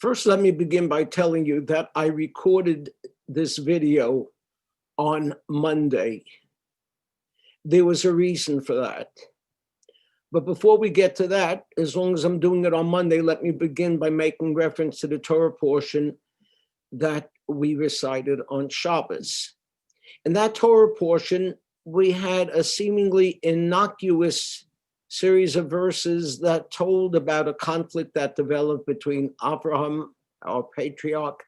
First, let me begin by telling you that I recorded this video on Monday. There was a reason for that. But before we get to that, as long as I'm doing it on Monday, let me begin by making reference to the Torah portion that we recited on Shabbos. In that Torah portion, we had a seemingly innocuous series of verses that told about a conflict that developed between Abraham, our patriarch,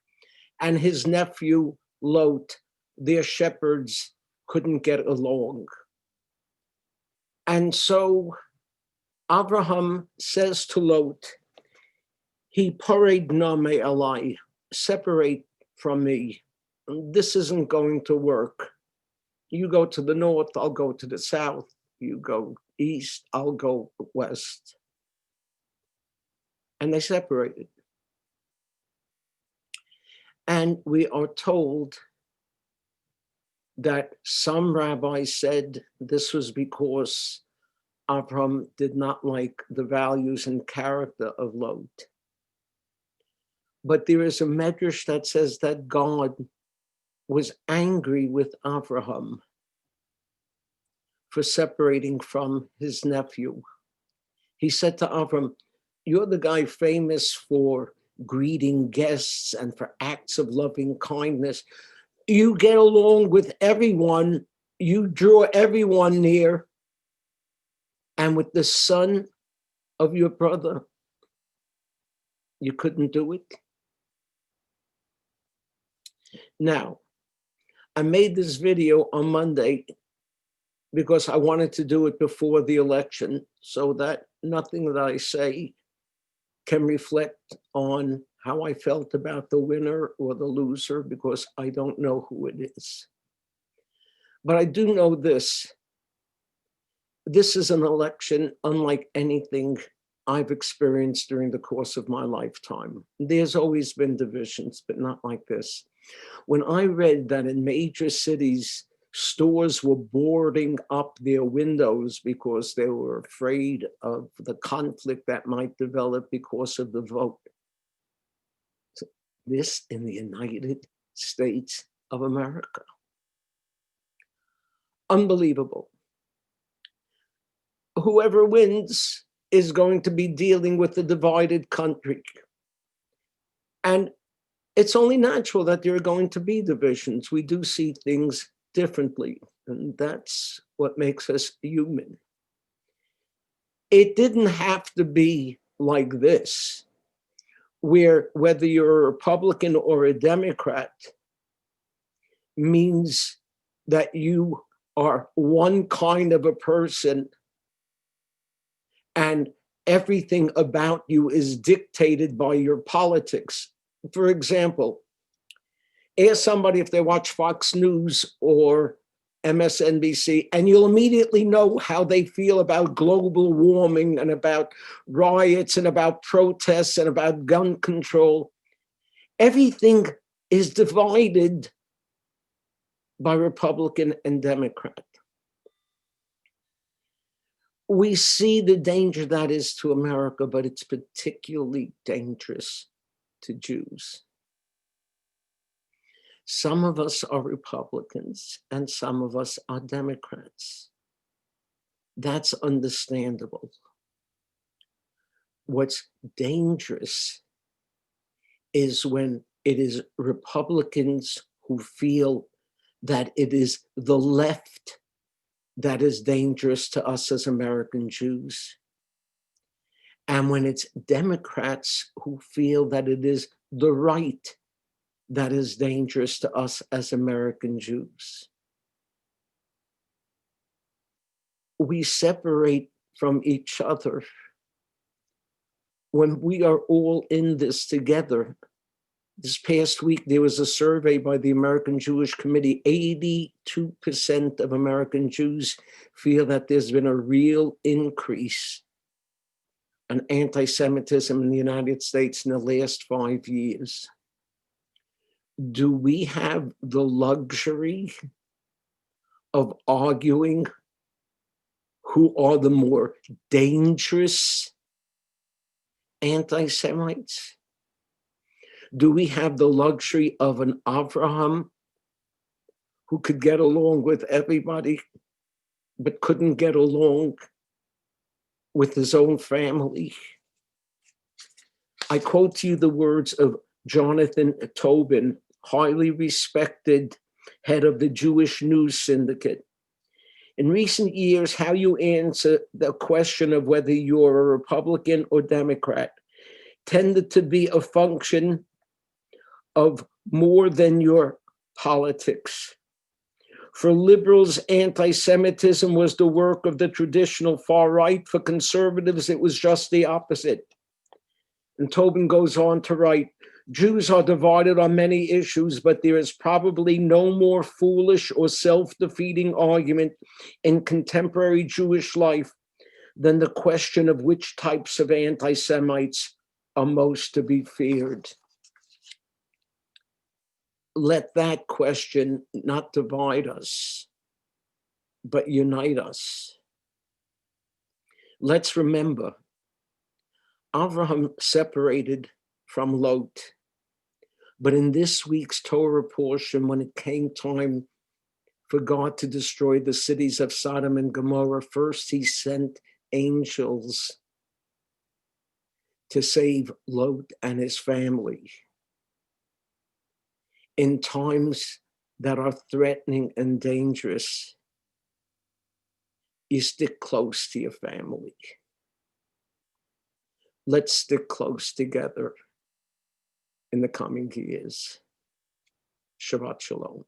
and his nephew Lot. Their shepherds couldn't get along. And so Abraham says to Lot, "He pared name alai, separate from me. This isn't going to work. You go to the north, I'll go to the south. You go east, I'll go west." And they separated. And we are told that some rabbis said this was because Abraham did not like the values and character of Lot. But there is a medrash that says that God was angry with Abraham for separating from his nephew. He said to Abraham, "You're the guy famous for greeting guests and for acts of loving kindness. You get along with everyone. You draw everyone near. And with the son of your brother, you couldn't do it." Now, I made this video on Monday because I wanted to do it before the election so that nothing that I say can reflect on how I felt about the winner or the loser, because I don't know who it is. But I do know this. This is an election unlike anything I've experienced during the course of my lifetime. There's always been divisions, but not like this. When I read that in major cities, stores were boarding up their windows because they were afraid of the conflict that might develop because of the vote. So this in the United States of America. Unbelievable. Whoever wins is going to be dealing with a divided country. And it's only natural that there are going to be divisions. We do see things differently, and that's what makes us human. It didn't have to be like this, where whether you're a Republican or a Democrat means that you are one kind of a person and everything about you is dictated by your politics. For example, ask somebody if they watch Fox News or MSNBC, and you'll immediately know how they feel about global warming and about riots and about protests and about gun control. Everything is divided by Republican and Democrat. We see the danger that is to America, but it's particularly dangerous to Jews. Some of us are Republicans and some of us are Democrats. That's understandable. What's dangerous is when it is Republicans who feel that it is the left that is dangerous to us as American Jews. And when it's Democrats who feel that it is the right that is dangerous to us as American Jews. We separate from each other when we are all in this together. This past week, there was a survey by the American Jewish Committee. 82% of American Jews feel that there's been a real increase in anti-Semitism in the United States in the last 5 years. Do we have the luxury of arguing who are the more dangerous anti-Semites? Do we have the luxury of an Avraham who could get along with everybody, but couldn't get along with his own family? I quote to you the words of Jonathan Tobin, highly respected head of the Jewish News Syndicate. In recent years, how you answer the question of whether you're a Republican or Democrat tended to be a function of more than your politics. For liberals, anti-Semitism was the work of the traditional far right. For conservatives, it was just the opposite. And Tobin goes on to write, Jews are divided on many issues, but there is probably no more foolish or self-defeating argument in contemporary Jewish life than the question of which types of anti-Semites are most to be feared. Let that question not divide us, but unite us. Let's remember, Avraham separated from Lot. But in this week's Torah portion, when it came time for God to destroy the cities of Sodom and Gomorrah, first he sent angels to save Lot and his family. In times that are threatening and dangerous, you stick close to your family. Let's stick close together in the coming years. Shabbat Shalom.